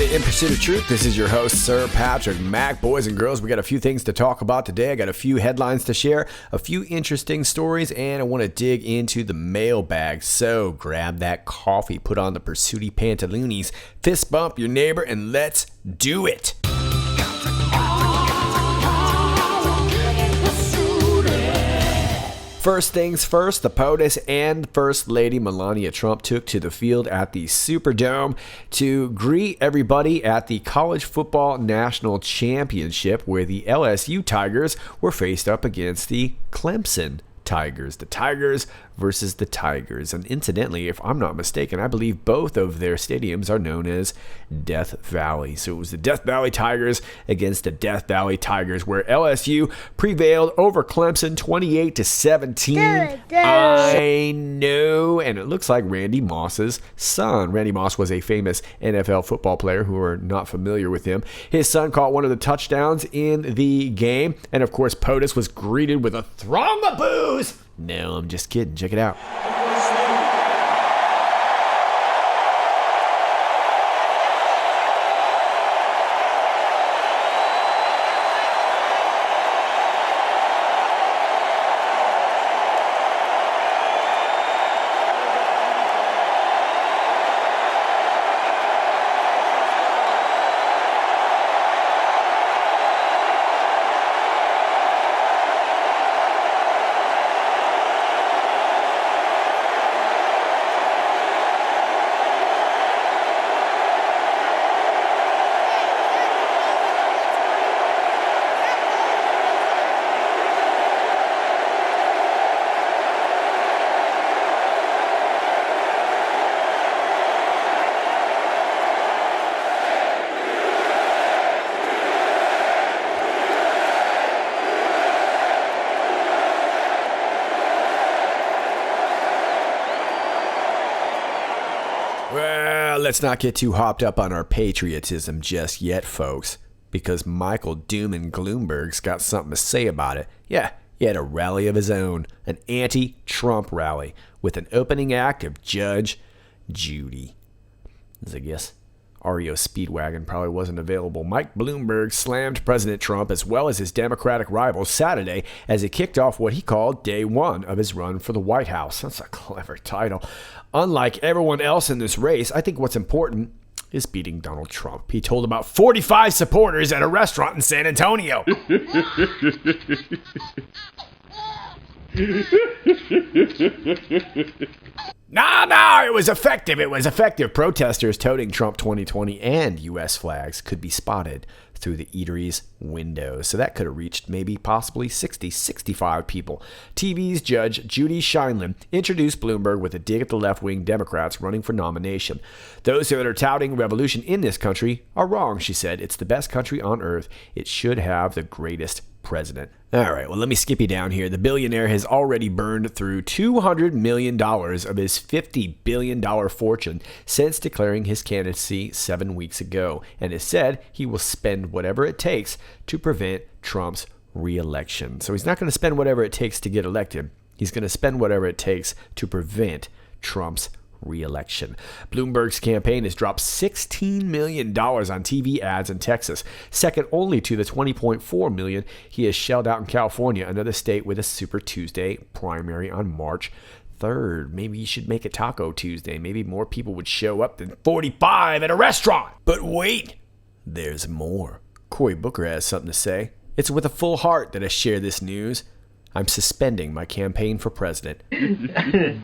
to In Pursuit of Truth. This is your host, Sir Patrick Mack. Boys and girls, we got a few things to talk about today. I got a few headlines to share, a few interesting stories, and I want to dig into the mailbag. So grab that coffee, put on the Pursuity pantaloonies, fist bump your neighbor, and let's do it. First things first, the POTUS and First Lady Melania Trump took to the field at the Superdome to greet everybody at the College Football National Championship, where the LSU Tigers were faced up against the Clemson Tigers. The Tigers versus the Tigers. And incidentally, if I'm not mistaken, I believe both of their stadiums are known as Death Valley. So it was the Death Valley Tigers against the Death Valley Tigers, where LSU prevailed over Clemson 28-17. I know. And it looks like Randy Moss's son. Randy Moss was a famous NFL football player. Who are not familiar with him, his son caught one of the touchdowns in the game. And of course, POTUS was greeted with a throng of boos. No, I'm just kidding. Check it out. Well, let's not get too hopped up on our patriotism just yet, folks, because Michael Doom and Gloomberg's got something to say about it. Yeah, he had a rally of his own, an anti-Trump rally, with an opening act of Judge Judy. As I guess REO Speedwagon probably wasn't available, Mike Bloomberg slammed President Trump as well as his Democratic rivals Saturday as he kicked off what he called day one of his run for the White House. That's a clever title. Unlike everyone else in this race, I think what's important is beating Donald Trump. He told about 45 supporters at a restaurant in San Antonio. No, it was effective. It was effective. Protesters toting Trump 2020 and U.S. flags could be spotted through the eatery's windows. So that could have reached maybe possibly 60, 65 people. TV's Judge Judy Scheinlin introduced Bloomberg with a dig at the left-wing Democrats running for nomination. Those that are touting revolution in this country are wrong, she said. It's the best country on earth. It should have the greatest president. All right, well, let me skip you down here. The billionaire has already burned through $200 million of his $50 billion fortune since declaring his candidacy 7 weeks ago, and has said he will spend whatever it takes to prevent Trump's re-election. So he's not going to spend whatever it takes to get elected. He's going to spend whatever it takes to prevent Trump's re-election. Bloomberg's campaign has dropped $16 million on TV ads in Texas, second only to the $20.4 million he has shelled out in California, another state with a Super Tuesday primary on March 3rd. Maybe you should make a Taco Tuesday. Maybe more people would show up than 45 at a restaurant. But wait, there's more. Cory Booker has something to say. It's with a full heart that I share this news. I'm suspending my campaign for president. To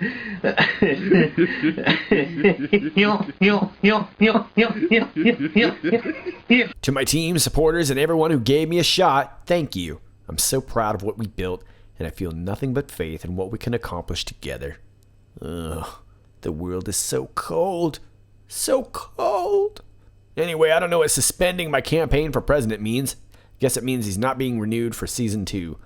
my team, supporters, and everyone who gave me a shot, thank you. I'm so proud of what we built, and I feel nothing but faith in what we can accomplish together. Ugh, the world is so cold. So cold. Anyway, I don't know what suspending my campaign for president means. Guess it means he's not being renewed for season 2.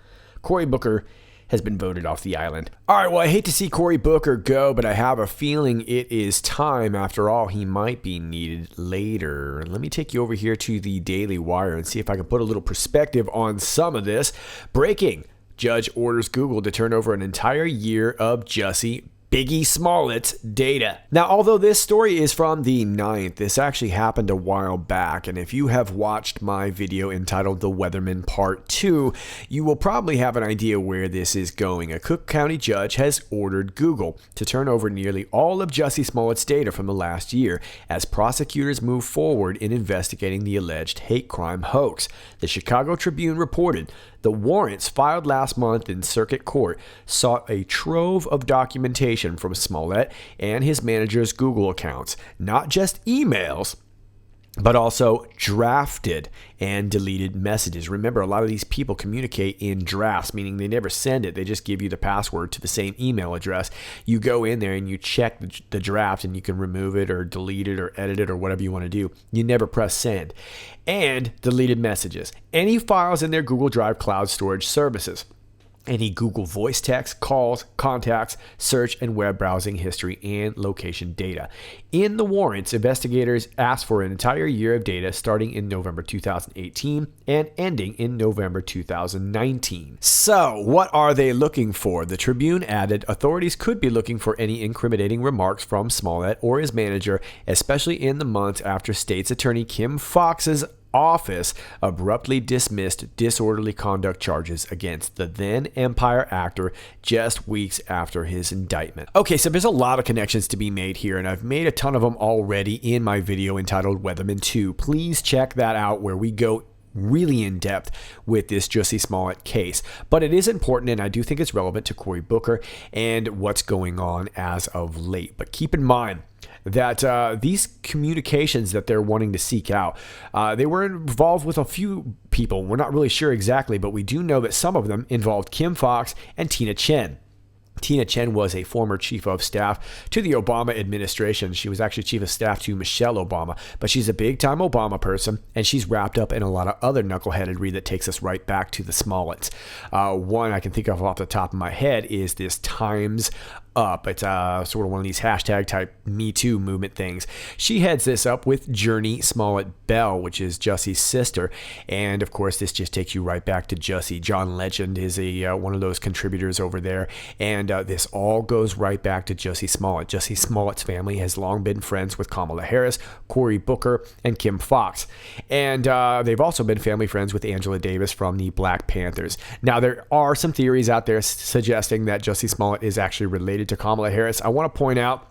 Cory Booker has been voted off the island. All right, well, I hate to see Cory Booker go, but I have a feeling it is time. After all, he might be needed later. Let me take you over here to the Daily Wire and see if I can put a little perspective on some of this. Breaking. Judge orders Google to turn over an entire year of Jussie Biggie Smollett's data. Now, although this story is from the 9th, this actually happened a while back, and if you have watched my video entitled The Weatherman Part 2, you will probably have an idea where this is going. A Cook County judge has ordered Google to turn over nearly all of Jussie Smollett's data from the last year as prosecutors move forward in investigating the alleged hate crime hoax. The Chicago Tribune reported the warrants filed last month in circuit court sought a trove of documentation from Smollett and his manager's Google accounts, not just emails, but also drafted and deleted messages. Remember, a lot of these people communicate in drafts, meaning they never send it. They just give you the password to the same email address. You go in there and you check the draft, and you can remove it or delete it or edit it or whatever you want to do. You never press send. And deleted messages. Any files in their Google Drive cloud storage services. Any Google voice text, calls, contacts, search and web browsing history, and location data. In the warrants, investigators asked for an entire year of data starting in November 2018 and ending in November 2019. So, what are they looking for? The Tribune added authorities could be looking for any incriminating remarks from Smollett or his manager, especially in the months after state's attorney Kim Foxx's office abruptly dismissed disorderly conduct charges against the then Empire actor just weeks after his indictment. Okay, so there's a lot of connections to be made here, and I've made a ton of them already in my video entitled Weatherman 2. Please check that out where we go really in depth with this Jussie Smollett case. But it is important, and I do think it's relevant to Cory Booker and what's going on as of late. But keep in mind that these communications that they're wanting to seek out, they were involved with a few people. We're not really sure exactly, but we do know that some of them involved Kim Foxx and Tina Chen. Tina Chen was a former chief of staff to the Obama administration. She was actually chief of staff to Michelle Obama, but she's a big-time Obama person, and she's wrapped up in a lot of other knuckleheadedry that takes us right back to the Smollets. One I can think of off the top of my head is this Time's Up. It's sort of one of these hashtag type Me Too movement things. She heads this up with Journey Smollett Bell, which is Jussie's sister. And of course, this just takes you right back to Jussie. John Legend is one of those contributors over there. And this all goes right back to Jussie Smollett. Jussie Smollett's family has long been friends with Kamala Harris, Cory Booker, and Kim Foxx. And they've also been family friends with Angela Davis from the Black Panthers. Now, there are some theories out there suggesting that Jussie Smollett is actually related to Kamala Harris. I want to point out,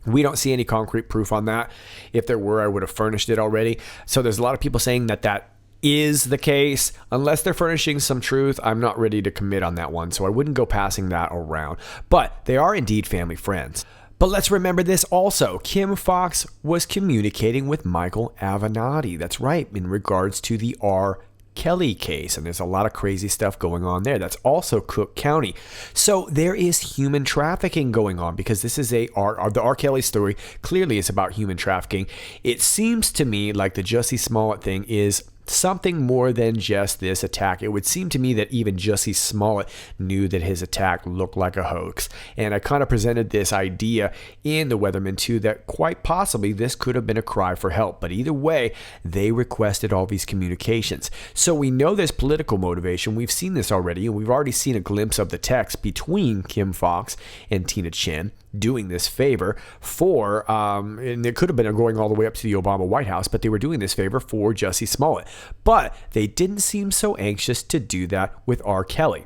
we don't see any concrete proof on that. If there were, I would have furnished it already. So there's a lot of people saying that that is the case. Unless they're furnishing some truth, I'm not ready to commit on that one. So I wouldn't go passing that around. But they are indeed family friends. But let's remember this also. Kim Foxx was communicating with Michael Avenatti. That's right, in regards to the R. Kelly case, and there's a lot of crazy stuff going on there. That's also Cook County. So there is human trafficking going on, because this is the R. Kelly story clearly is about human trafficking. It seems to me like the Jussie Smollett thing is something more than just this attack. It would seem to me that even Jussie Smollett knew that his attack looked like a hoax. And I kind of presented this idea in the Weatherman 2 that quite possibly this could have been a cry for help. But either way, they requested all these communications. So we know there's political motivation. We've seen this already, and we've already seen a glimpse of the text between Kim Foxx and Tina Chen doing this favor for, and it could have been going all the way up to the Obama White House, but they were doing this favor for Jussie Smollett. But they didn't seem so anxious to do that with R. Kelly.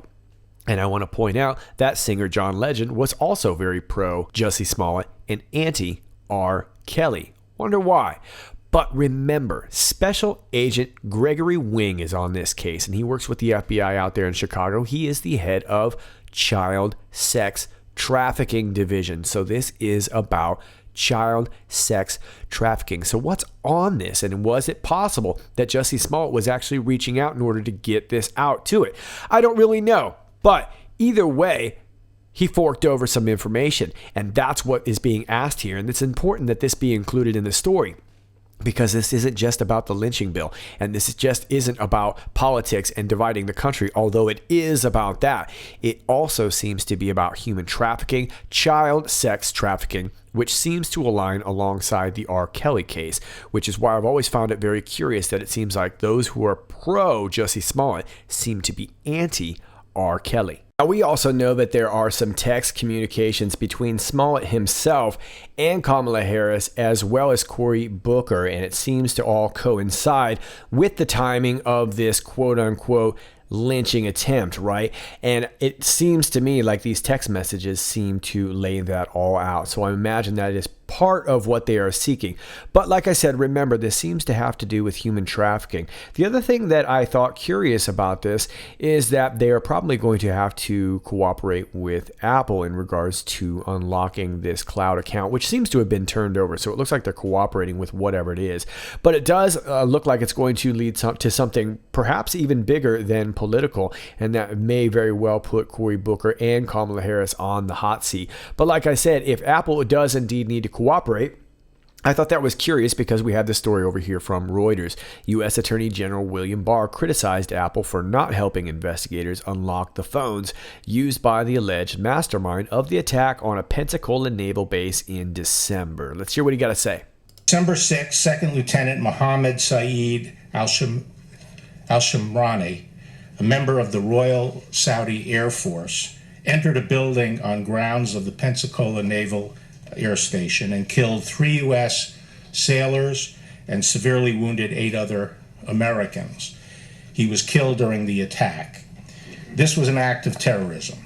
And I want to point out that singer John Legend was also very pro Jussie Smollett and anti R. Kelly. Wonder why? But remember, Special Agent Gregory Wing is on this case, and he works with the FBI out there in Chicago. He is the head of Child Sex Trafficking Division. So this is about child sex trafficking. So what's on this? And was it possible that Jussie Smollett was actually reaching out in order to get this out to it? I don't really know. But either way, he forked over some information. And that's what is being asked here. And it's important that this be included in the story, because this isn't just about the lynching bill, and this just isn't about politics and dividing the country, although it is about that. It also seems to be about human trafficking, child sex trafficking, which seems to align alongside the R. Kelly case, which is why I've always found it very curious that it seems like those who are pro Jussie Smollett seem to be anti R. Kelly. Now, we also know that there are some text communications between Smollett himself and Kamala Harris, as well as Cory Booker, and it seems to all coincide with the timing of this quote-unquote lynching attempt, right? And it seems to me like these text messages seem to lay that all out. So I imagine that is part of what they are seeking. But like I said, remember, this seems to have to do with human trafficking. The other thing that I thought curious about this is that they are probably going to have to cooperate with Apple in regards to unlocking this cloud account, which seems to have been turned over. So it looks like they're cooperating with whatever it is. But it does look like it's going to lead to something perhaps even bigger than political, and that may very well put Cory Booker and Kamala Harris on the hot seat. But like I said, if Apple does indeed need to cooperate, I thought that was curious because we have this story over here from Reuters. U.S. Attorney General William Barr criticized Apple for not helping investigators unlock the phones used by the alleged mastermind of the attack on a Pensacola naval base in December. Let's hear what he got to say. December 6th, Second Lieutenant Mohammed Saeed Al-Shamrani, a member of the Royal Saudi Air Force, entered a building on grounds of the Pensacola Naval Air Station and killed 3 U.S. sailors and severely wounded 8 other Americans. He was killed during the attack. This was an act of terrorism.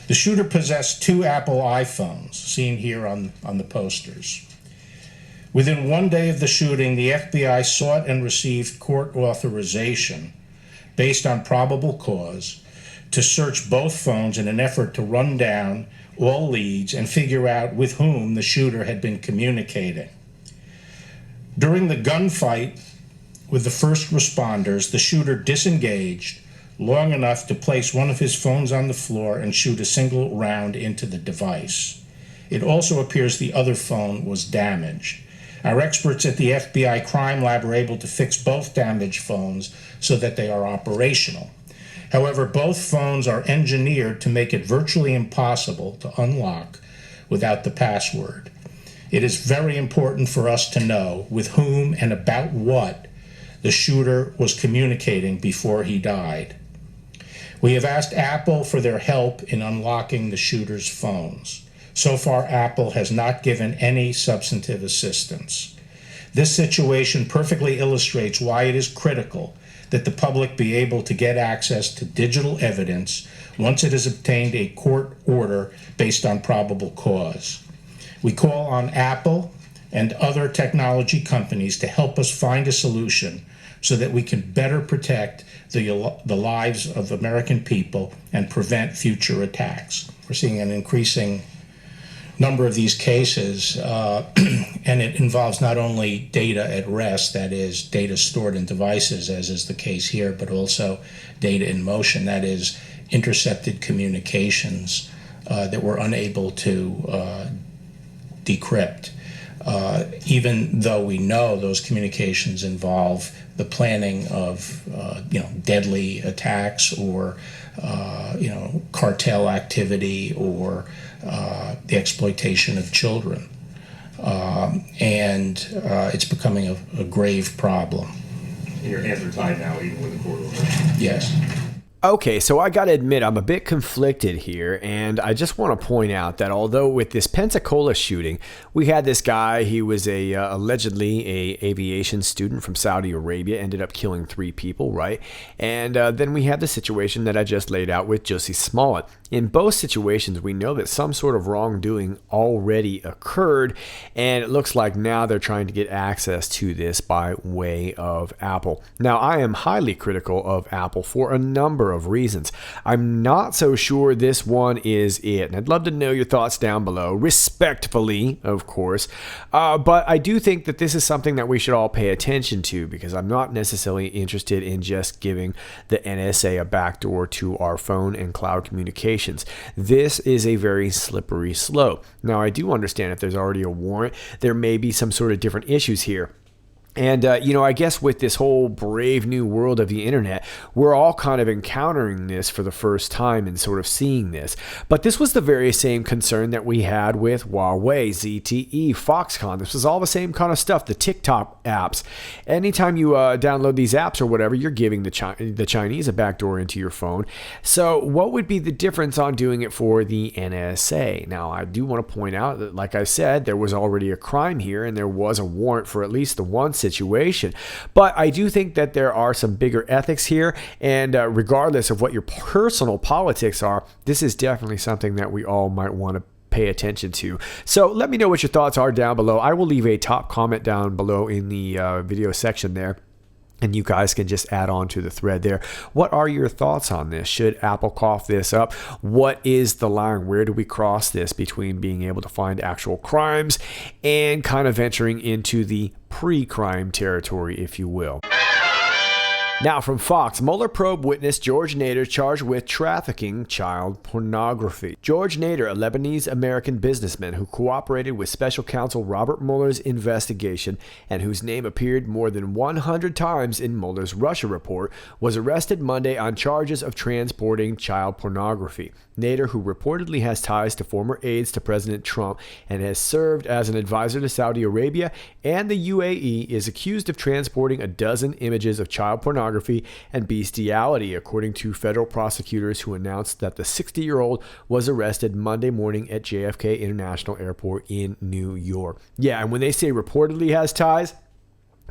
The shooter possessed 2 Apple iPhones, seen here on the posters. Within 1 day of the shooting, the FBI sought and received court authorization based on probable cause to search both phones in an effort to run down all leads and figure out with whom the shooter had been communicating. During the gunfight with the first responders, the shooter disengaged long enough to place one of his phones on the floor and shoot a single round into the device. It also appears the other phone was damaged. Our experts at the FBI crime lab were able to fix both damaged phones so that they are operational. However, both phones are engineered to make it virtually impossible to unlock without the password. It is very important for us to know with whom and about what the shooter was communicating before he died. We have asked Apple for their help in unlocking the shooter's phones. So far, Apple has not given any substantive assistance. This situation perfectly illustrates why it is critical that the public be able to get access to digital evidence once it has obtained a court order based on probable cause. We call on Apple and other technology companies to help us find a solution so that we can better protect the lives of American people and prevent future attacks. We're seeing an increasing number of these cases, and it involves not only data at rest, that is, data stored in devices, as is the case here, but also data in motion, that is, intercepted communications that we're unable to decrypt. Even though we know those communications involve the planning of deadly attacks or cartel activity or the exploitation of children. And it's becoming a grave problem. And your hands are tied now, even with the court order. Yes. Okay, so I gotta admit, I'm a bit conflicted here, and I just want to point out that although with this Pensacola shooting, we had this guy, he was allegedly a aviation student from Saudi Arabia, ended up killing 3 people, right? And then we had the situation that I just laid out with Jussie Smollett. In both situations, we know that some sort of wrongdoing already occurred, and it looks like now they're trying to get access to this by way of Apple. Now, I am highly critical of Apple for a number of reasons. I'm not so sure this one is it, and I'd love to know your thoughts down below, respectfully, of course. But I do think that this is something that we should all pay attention to, because I'm not necessarily interested in just giving the NSA a backdoor to our phone and cloud communications. This is a very slippery slope. Now, I do understand if there's already a warrant, there may be some sort of different issues here. And, I guess with this whole brave new world of the internet, we're all kind of encountering this for the first time and sort of seeing this. But this was the very same concern that we had with Huawei, ZTE, Foxconn. This was all the same kind of stuff, the TikTok apps. Anytime you download these apps or whatever, you're giving the Chinese a backdoor into your phone. So what would be the difference on doing it for the NSA? Now, I do want to point out that, like I said, there was already a crime here and there was a warrant for at least the one situation. But I do think that there are some bigger ethics here, and regardless of what your personal politics are, this is definitely something that we all might want to pay attention to. So let me know what your thoughts are down below. I will leave a top comment down below in the video section there, and you guys can just add on to the thread there. What are your thoughts on this? Should Apple cough this up? What is the line? Where do we cross this between being able to find actual crimes and kind of venturing into the pre-crime territory, if you will? Now from Fox, Mueller probe witness George Nader charged with trafficking child pornography. George Nader, a Lebanese-American businessman who cooperated with special counsel Robert Mueller's investigation and whose name appeared more than 100 times in Mueller's Russia report, was arrested Monday on charges of transporting child pornography. Nader, who reportedly has ties to former aides to President Trump and has served as an advisor to Saudi Arabia and the UAE, is accused of transporting a dozen images of child pornography and bestiality, according to federal prosecutors who announced that the 60-year-old was arrested Monday morning at JFK International Airport in New York. Yeah, and when they say reportedly has ties,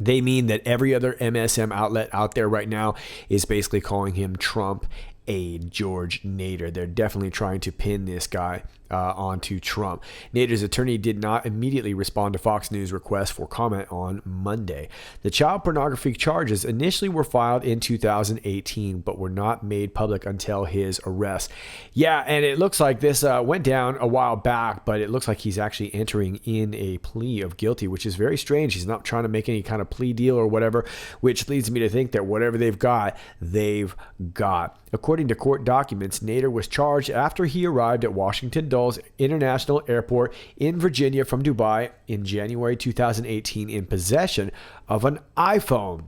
they mean that every other MSM outlet out there right now is basically calling him Trump aide George Nader. They're definitely trying to pin this guy onto Trump. Nader's attorney did not immediately respond to Fox News' request for comment on Monday. The child pornography charges initially were filed in 2018, but were not made public until his arrest. Yeah, and it looks like this went down a while back, but it looks like he's actually entering in a plea of guilty, which is very strange. He's not trying to make any kind of plea deal or whatever, which leads me to think that whatever they've got, they've got. According to court documents, Nader was charged after he arrived at Washington Dulles International Airport in Virginia from Dubai in January 2018 in possession of an iPhone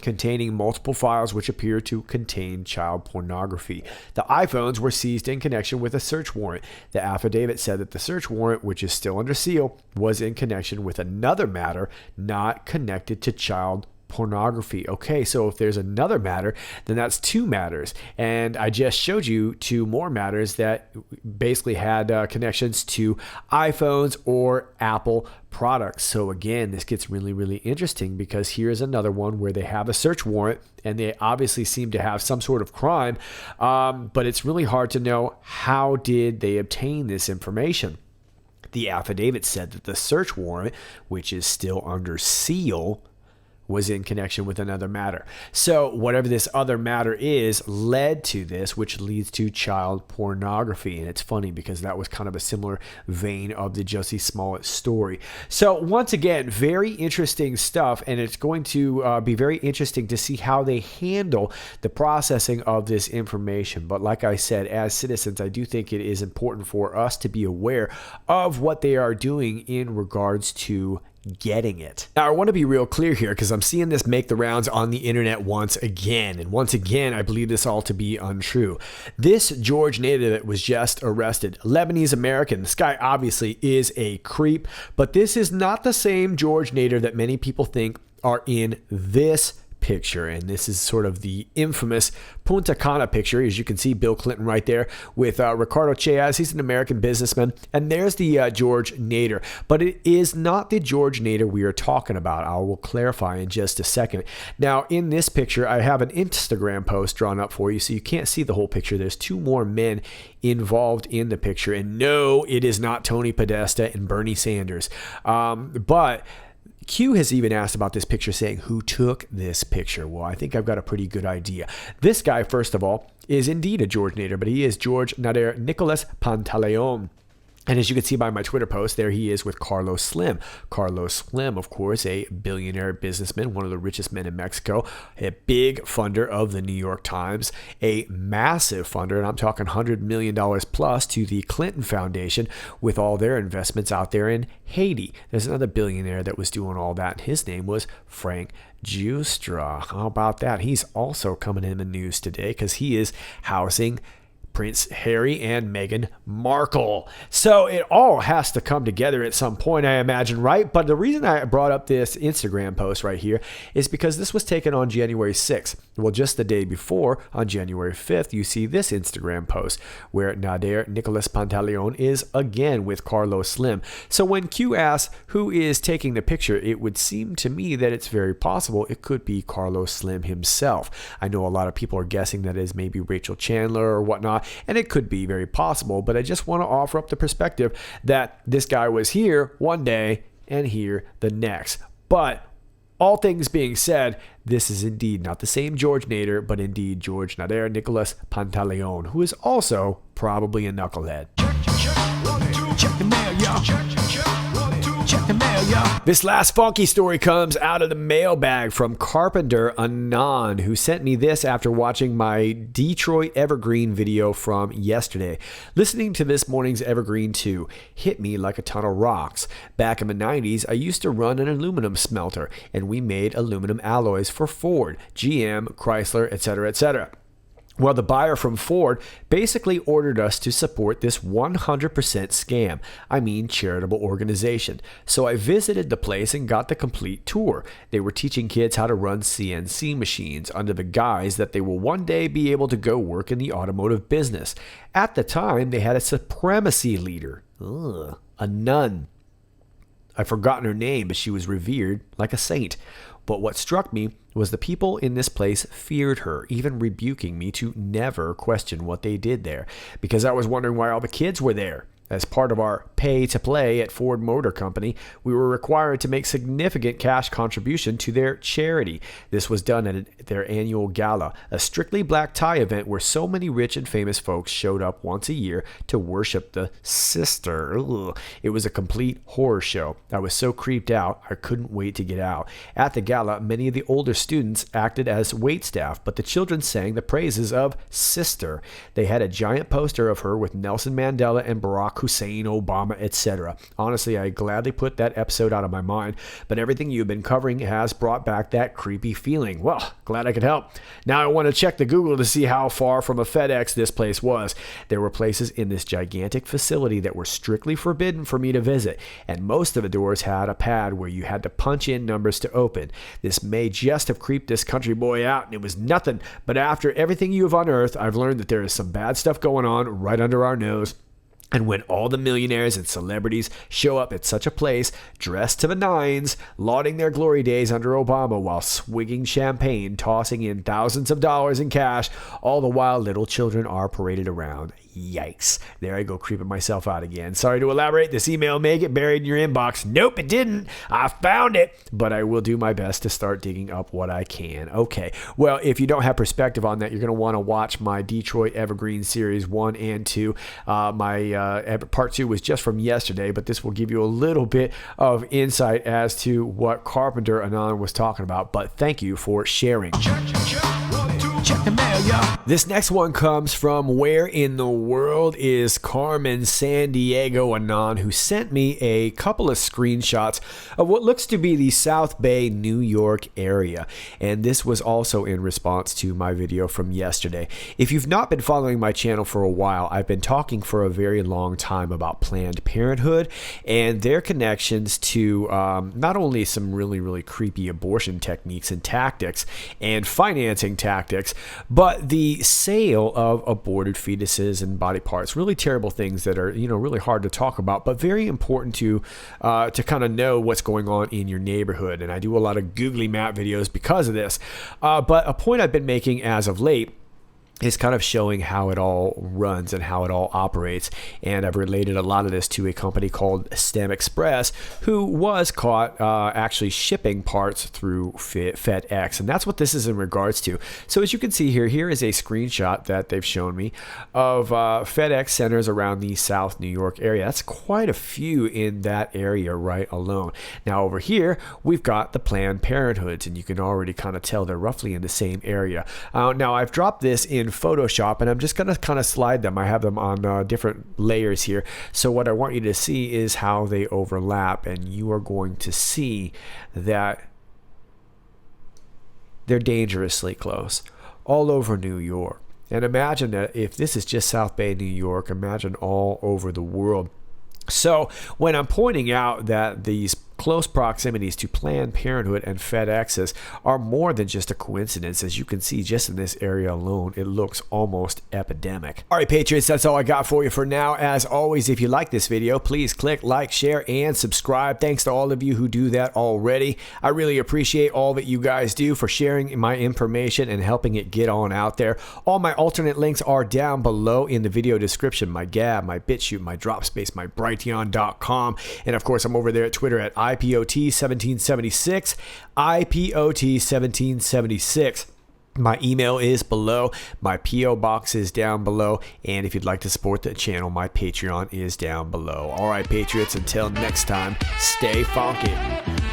containing multiple files which appear to contain child pornography. The iPhones were seized in connection with a search warrant. The affidavit said that the search warrant, which is still under seal, was in connection with another matter not connected to child pornography. Okay, so if there's another matter, then that's two matters. And I just showed you two more matters that basically had connections to iPhones or Apple products. So again, this gets really, really interesting because here's another one where they have a search warrant and they obviously seem to have some sort of crime, but it's really hard to know how did they obtain this information. The affidavit said that the search warrant, which is still under seal, was in connection with another matter. So whatever this other matter is led to this, which leads to child pornography. And it's funny because that was kind of a similar vein of the Jussie Smollett story. So once again, very interesting stuff. And it's going to be very interesting to see how they handle the processing of this information. But like I said, as citizens, I do think it is important for us to be aware of what they are doing in regards to getting it. Now, I want to be real clear here because I'm seeing this make the rounds on the internet once again. And once again, I believe this all to be untrue. This George Nader that was just arrested, Lebanese American, this guy obviously is a creep, but this is not the same George Nader that many people think are in this picture. And this is sort of the infamous Punta Cana picture. As you can see, Bill Clinton right there with Ricardo Chayaz. He's an American businessman. And there's the George Nader. But it is not the George Nader we are talking about. I will clarify in just a second. Now, in this picture, I have an Instagram post drawn up for you, so you can't see the whole picture. There's two more men involved in the picture. And no, it is not Tony Podesta and Bernie Sanders. But Q has even asked about this picture, saying, who took this picture? Well, I think I've got a pretty good idea. This guy, first of all, is indeed a George Nader, but he is George Nader Nicholas Pantaleon. And as you can see by my Twitter post, there he is with Carlos Slim. Carlos Slim, of course, a billionaire businessman, one of the richest men in Mexico, a big funder of the New York Times, a massive funder, and I'm talking $100 million plus to the Clinton Foundation with all their investments out there in Haiti. There's another billionaire that was doing all that, and his name was Frank Giustra. How about that? He's also coming in the news today because he is housing Prince Harry and Meghan Markle. So it all has to come together at some point, I imagine, right? But the reason I brought up this Instagram post right here is because this was taken on January 6th. Well, just the day before, on January 5th, you see this Instagram post where Nader Nicolas Pantaleon is again with Carlos Slim. So when Q asks who is taking the picture, it would seem to me that it's very possible it could be Carlos Slim himself. I know a lot of people are guessing that it is maybe Rachel Chandler or whatnot, and it could be very possible, but I just want to offer up the perspective that this guy was here one day and here the next. But all things being said, this is indeed not the same George Nader, but indeed George Nader Nicolas Pantaleon, who is also probably a knucklehead. Check the mail, y'all. Check the mail, y'all. This last funky story comes out of the mailbag from Carpenter Anon, who sent me this after watching my Detroit Evergreen video from yesterday. Listening to this morning's Evergreen 2 hit me like a ton of rocks. Back in the 90s, I used to run an aluminum smelter, and we made aluminum alloys for Ford, GM, Chrysler, etc., etc. Well, the buyer from Ford basically ordered us to support this 100% scam, I mean charitable organization. So I visited the place and got the complete tour. They were teaching kids how to run CNC machines under the guise that they will one day be able to go work in the automotive business. At the time, they had a supremacy leader, a nun. I've forgotten her name, but she was revered like a saint. But what struck me was the people in this place feared her, even rebuking me to never question what they did there, because I was wondering why all the kids were there. As part of our pay to play at Ford Motor Company, we were required to make significant cash contribution to their charity. This was done at their annual gala, a strictly black tie event where so many rich and famous folks showed up once a year to worship the sister. It was a complete horror show. I was so creeped out, I couldn't wait to get out. At the gala, many of the older students acted as waitstaff, but the children sang the praises of Sister. They had a giant poster of her with Nelson Mandela and Barack Hussein Obama, etc. Honestly, I gladly put that episode out of my mind, but everything you've been covering has brought back that creepy feeling. Well, glad I could help. Now I want to check the Google to see how far from a FedEx this place was. There were places in this gigantic facility that were strictly forbidden for me to visit, and most of the doors had a pad where you had to punch in numbers to open. This may just have creeped this country boy out, and it was nothing, but after everything you have unearthed, I've learned that there is some bad stuff going on right under our nose. And when all the millionaires and celebrities show up at such a place, dressed to the nines, lauding their glory days under Obama while swigging champagne, tossing in thousands of dollars in cash, all the while little children are paraded around. Yikes. There I go, creeping myself out again. Sorry to elaborate. This email may get buried in your inbox. Nope, it didn't. I found it. But I will do my best to start digging up what I can. Okay. Well, if you don't have perspective on that, you're going to want to watch my Detroit Evergreen Series 1 and 2. Part 2 was just from yesterday, but this will give you a little bit of insight as to what Carpenter Anon was talking about. But thank you for sharing. Check the mail, y'all. This next one comes from Where in the World is Carmen San Diego Anon, who sent me a couple of screenshots of what looks to be the South Bay, New York area. And this was also in response to my video from yesterday. If you've not been following my channel for a while, I've been talking for a very long time about Planned Parenthood and their connections to not only some really, really creepy abortion techniques and tactics and financing tactics, but the sale of aborted fetuses and body parts. Really terrible things that are, really hard to talk about, but very important to kind of know what's going on in your neighborhood. And I do a lot of googly map videos because of this. But a point I've been making as of late is kind of showing how it all runs and how it all operates. And I've related a lot of this to a company called STEM Express, who was caught actually shipping parts through FedEx. And that's what this is in regards to. So as you can see here, here is a screenshot that they've shown me of FedEx centers around the South New York area. That's quite a few in that area right alone. Now over here, we've got the Planned Parenthoods, and you can already kind of tell they're roughly in the same area. Now I've dropped this in Photoshop, and I'm just going to kind of slide them. I have them on different layers here. So what I want you to see is how they overlap, and you are going to see that they're dangerously close all over New York. And imagine that if this is just South Bay, New York, imagine all over the world. So when I'm pointing out that these close proximities to Planned Parenthood and FedEx's are more than just a coincidence, as you can see just in this area alone, it looks almost epidemic. All right, Patriots, that's all I got for you for now. As always, if you like this video, please click like, share, and subscribe. Thanks to all of you who do that already. I really appreciate all that you guys do for sharing my information and helping it get on out there. All my alternate links are down below in the video description. My Gab, my BitChute, my DropSpace, my Brighteon.com, and of course, I'm over there at Twitter at IPOT 1776, IPOT 1776. My email is below, my P.O. box is down below, and if you'd like to support the channel, my Patreon is down below. All right, Patriots, until next time, stay funky.